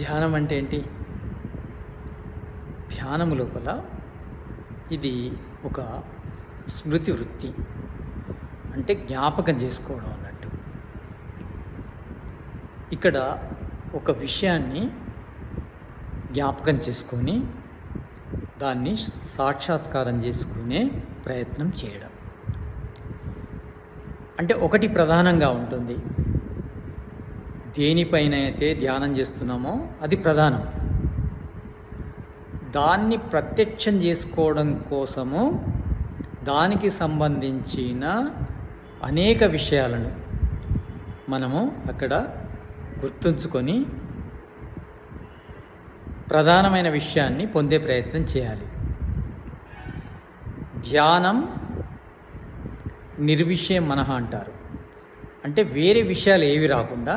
ధ్యానం అంటే ఏంటి? ధ్యానం లోపల ఇది ఒక స్మృతి వృత్తి, అంటే జ్ఞాపకం చేసుకోవడం అన్నట్టు. ఇక్కడ ఒక విషయాన్ని జ్ఞాపకం చేసుకొని దాన్ని సాక్షాత్కారం చేసుకునే ప్రయత్నం చేయడం. అంటే ఒకటి ప్రధానంగా ఉంటుంది. దేనిపైన అయితే ధ్యానం చేస్తున్నామో అది ప్రధానం. దాన్ని ప్రత్యక్షం చేసుకోవడం కోసము దానికి సంబంధించిన అనేక విషయాలను మనము అక్కడ గుర్తుంచుకొని ప్రధానమైన విషయాన్ని పొందే ప్రయత్నం చేయాలి. ధ్యానం నిర్విషయం మనః అంటారు. అంటే వేరే విషయాలు ఏవి రాకుండా